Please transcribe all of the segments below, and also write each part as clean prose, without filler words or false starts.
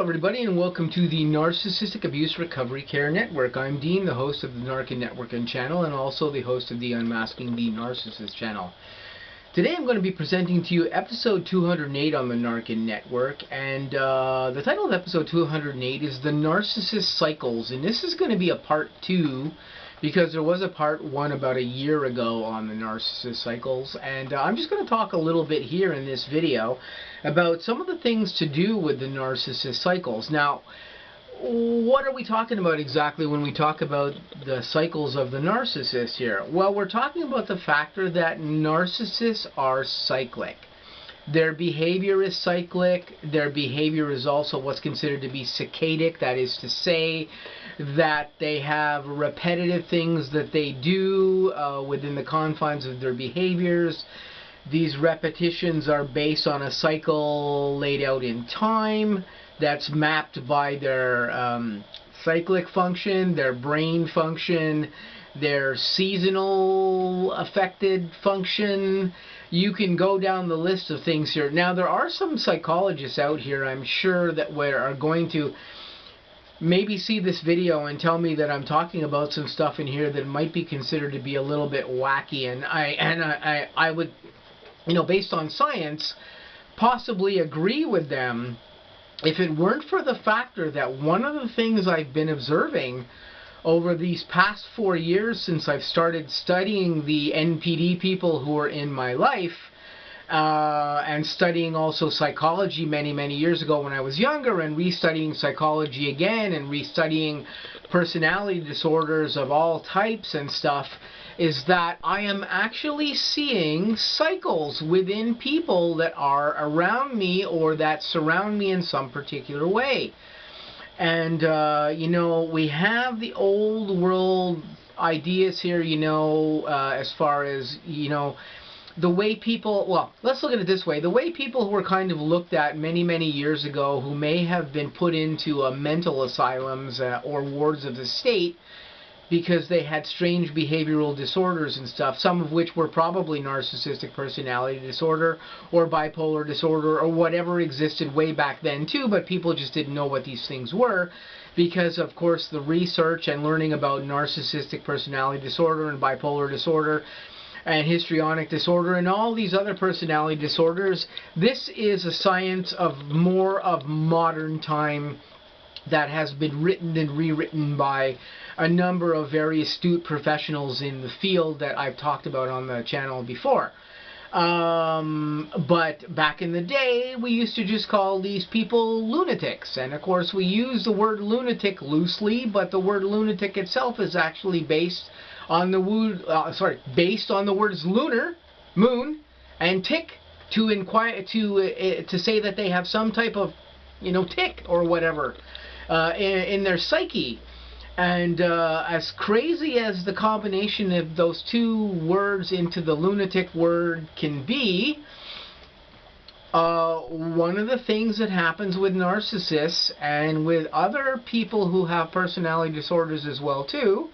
everybody, and welcome to the Narcissistic Abuse Recovery Care Network. I'm Dean, the host of the N.A.R.C.N Network and channel, and also the host of the Unmasking the Narcissist channel. Today I'm going to be presenting to you episode 208 on the N.A.R.C.N Network, and the title of episode 208 is The Narcissists Cycles, and this is going to be a part 2 because there was a part 1 about a year ago on the Narcissist Cycles, and I'm just going to talk a little bit here in this video about some of the things to do with the Narcissist Cycles. Now, what are we talking about exactly when we talk about the cycles of the narcissist here? Well, we're talking about the factor that narcissists are cyclic. Their behavior is cyclic. Their behavior is also what's considered to be saccadic. That is to say that they have repetitive things that they do within the confines of their behaviors. These repetitions are based on a cycle laid out in time that's mapped by their cyclic function, their brain function, their seasonal affected function. You can go down the list of things here. Now, there are some psychologists out here, I'm sure, that are going to maybe see this video and tell me that I'm talking about some stuff in here that might be considered to be a little bit wacky, and I would, you know, based on science, possibly agree with them if it weren't for the factor that one of the things I've been observing over these past 4 years since I've started studying the NPD people who are in my life, and studying also psychology many years ago when I was younger, and restudying psychology again, and restudying personality disorders of all types and stuff, is that I am actually seeing cycles within people that are around me or that surround me in some particular way. And, you know, we have the old world ideas here, you know, as far as, you know, the way people, well, let's look at it this way. The way people who were kind of looked at many years ago, who may have been put into mental asylums or wards of the state because they had strange behavioral disorders and stuff, some of which were probably narcissistic personality disorder or bipolar disorder or whatever existed way back then too, but people just didn't know what these things were because, of course, the research and learning about narcissistic personality disorder and bipolar disorder and histrionic disorder and all these other personality disorders, this is a science of more of modern time that has been written and rewritten by a number of very astute professionals in the field that I've talked about on the channel before. But back in the day, we used to just call these people lunatics. And of course, we use the word lunatic loosely, but the word lunatic itself is actually based on the based on the words lunar, moon, and tick, to say that they have some type of, you know, tick or whatever in their psyche. And as crazy as the combination of those two words into the lunatic word can be, one of the things that happens with narcissists and with other people who have personality disorders as well too,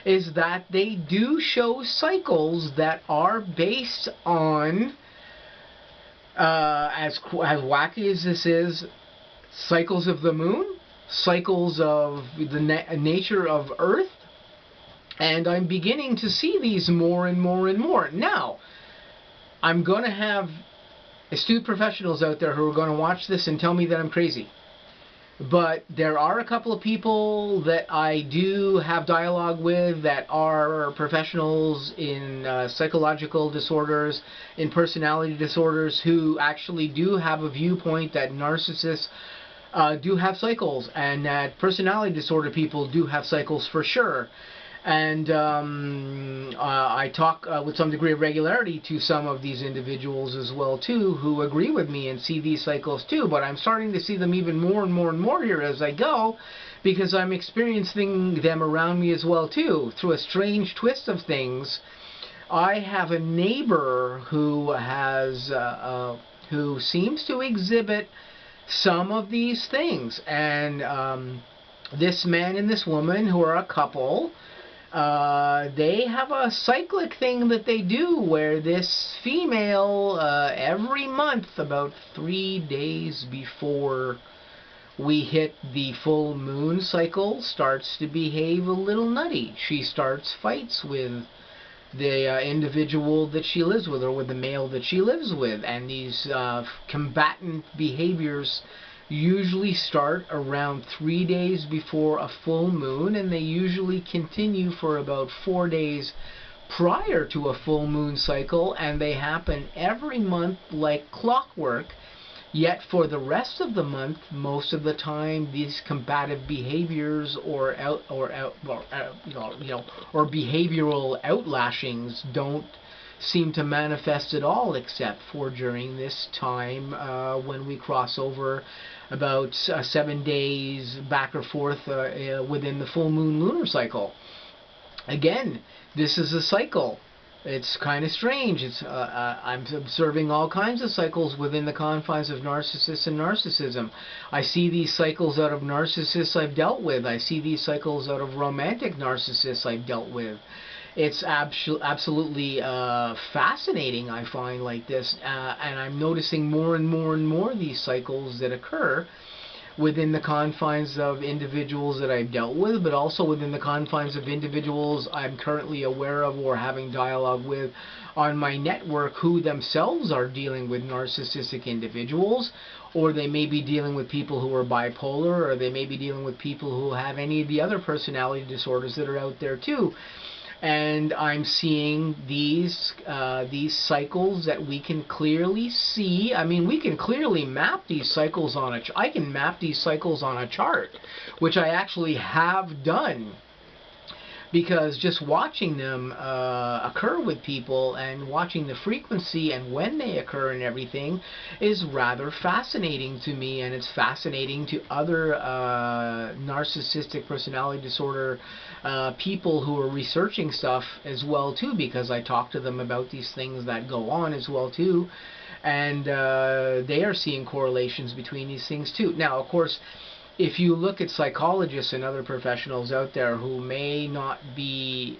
is that they do show cycles that are based on, as wacky as this is, cycles of the moon, cycles of the nature of Earth, and I'm beginning to see these more and more. Now, I'm going to have astute professionals out there who are going to watch this and tell me that I'm crazy. But there are a couple of people that I do have dialogue with that are professionals in psychological disorders, in personality disorders, who actually do have a viewpoint that narcissists do have cycles, and that personality disorder people do have cycles for sure. And I talk with some degree of regularity to some of these individuals as well too, who agree with me and see these cycles too. But I'm starting to see them even more and more here as I go, because I'm experiencing them around me as well too. Through a strange twist of things, I have a neighbor who has who seems to exhibit some of these things, and this man and this woman, who are a couple, they have a cyclic thing that they do where this female every month, about 3 days before we hit the full moon cycle, starts to behave a little nutty. She starts fights with the individual that she lives with, or with the male that she lives with, and these combatant behaviors usually start around 3 days before a full moon, and they usually continue for about 4 days prior to a full moon cycle, and they happen every month like clockwork. Yet for the rest of the month, most of the time, these combative behaviors or behavioral outlashings don't seem to manifest at all, except for during this time when we cross over about 7 days back or forth within the full moon lunar cycle. Again, this is a cycle. It's kind of strange. I'm observing all kinds of cycles within the confines of narcissists and narcissism. I see these cycles out of narcissists I've dealt with. I see these cycles out of romantic narcissists I've dealt with. It's absolutely fascinating, I find, like this. And I'm noticing more and more and more these cycles that occur within the confines of individuals that I've dealt with, but also within the confines of individuals I'm currently aware of or having dialogue with on my network, who themselves are dealing with narcissistic individuals, or they may be dealing with people who are bipolar, or they may be dealing with people who have any of the other personality disorders that are out there too. And I'm seeing these cycles that we can clearly see. I mean, we can clearly map these cycles on I can map these cycles on a chart, which I actually have done. Because just watching them occur with people and watching the frequency and when they occur and everything is rather fascinating to me, and it's fascinating to other narcissistic personality disorder people who are researching stuff as well too, because I talk to them about these things that go on as well too, and they are seeing correlations between these things too. Now, of course, if you look at psychologists and other professionals out there who may not be,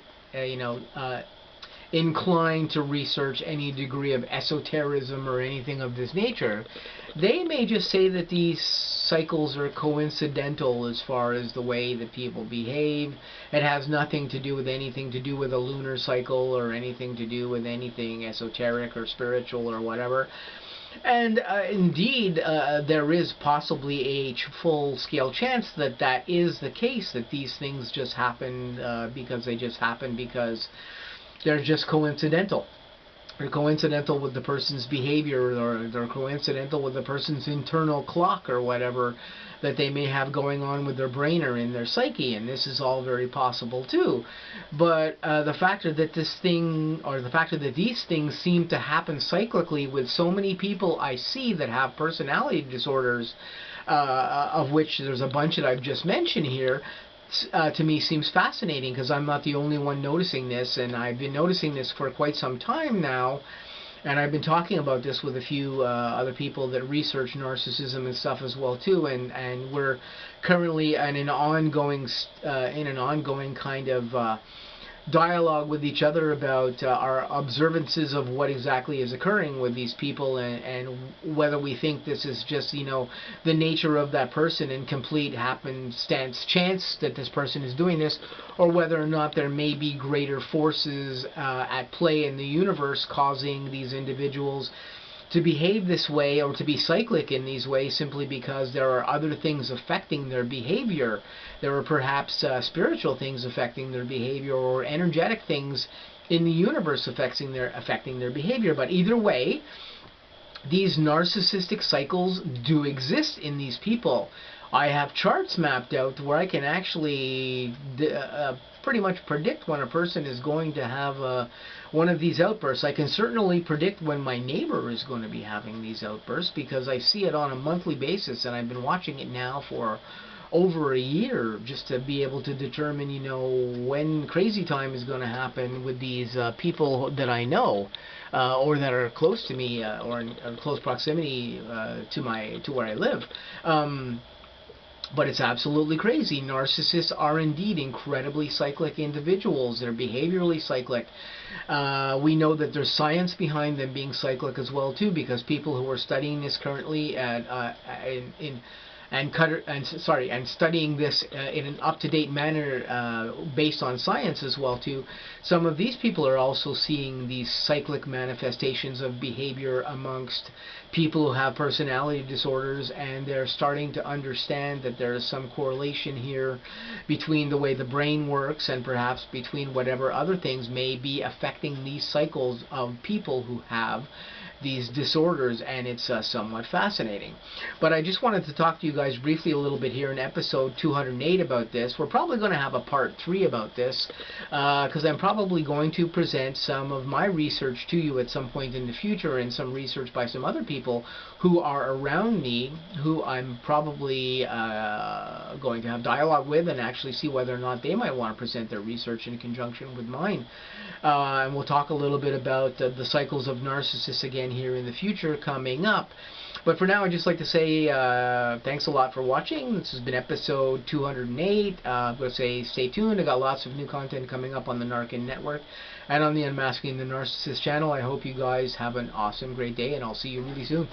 inclined to research any degree of esotericism or anything of this nature, they may just say that these cycles are coincidental as far as the way that people behave. It has nothing to do with anything to do with a lunar cycle or anything to do with anything esoteric or spiritual or whatever. And indeed, there is possibly a full-scale chance that that is the case, that these things just happen because they just happen because they're just coincidental. They're coincidental with the person's behavior, or they're coincidental with the person's internal clock or whatever that they may have going on with their brain or in their psyche, and this is all very possible too. But the factor that these things seem to happen cyclically with so many people I see that have personality disorders, of which there's a bunch that I've just mentioned here, to me seems fascinating, because I'm not the only one noticing this, and I've been noticing this for quite some time now, and I've been talking about this with a few other people that research narcissism and stuff as well too, and we're currently in an ongoing kind of dialogue with each other about our observances of what exactly is occurring with these people, and whether we think this is just, the nature of that person and complete happenstance chance that this person is doing this, or whether or not there may be greater forces at play in the universe causing these individuals to behave this way or to be cyclic in these ways simply because there are other things affecting their behavior. There are perhaps spiritual things affecting their behavior, or energetic things in the universe affecting their behavior. But either way, these narcissistic cycles do exist in these people. I have charts mapped out where I can actually pretty much predict when a person is going to have one of these outbursts. I can certainly predict when my neighbor is going to be having these outbursts, because I see it on a monthly basis, and I've been watching it now for over a year, just to be able to determine, when crazy time is going to happen with these people that I know, or that are close to me, or in close proximity to where I live. But it's absolutely crazy. Narcissists are indeed incredibly cyclic individuals. They're behaviorally cyclic. We know that there's science behind them being cyclic as well too, because people who are studying this currently and studying this in an up-to-date manner based on science as well too, some of these people are also seeing these cyclic manifestations of behavior amongst people who have personality disorders, and they're starting to understand that there is some correlation here between the way the brain works and perhaps between whatever other things may be affecting these cycles of people who have these disorders, and it's somewhat fascinating. But I just wanted to talk to you guys briefly a little bit here in episode 208 about this. We're probably going to have a part 3 about this because I'm probably going to present some of my research to you at some point in the future, and some research by some other people who are around me, who I'm probably going to have dialogue with and actually see whether or not they might want to present their research in conjunction with mine. And we'll talk a little bit about the cycles of narcissists again here in the future coming up. But for now, I'd just like to say thanks a lot for watching. This has been episode 208. I'm going to say stay tuned. I got lots of new content coming up on the N.A.R.C.N network and on the Unmasking the Narcissist channel. I hope you guys have an awesome, great day, and I'll see you really soon.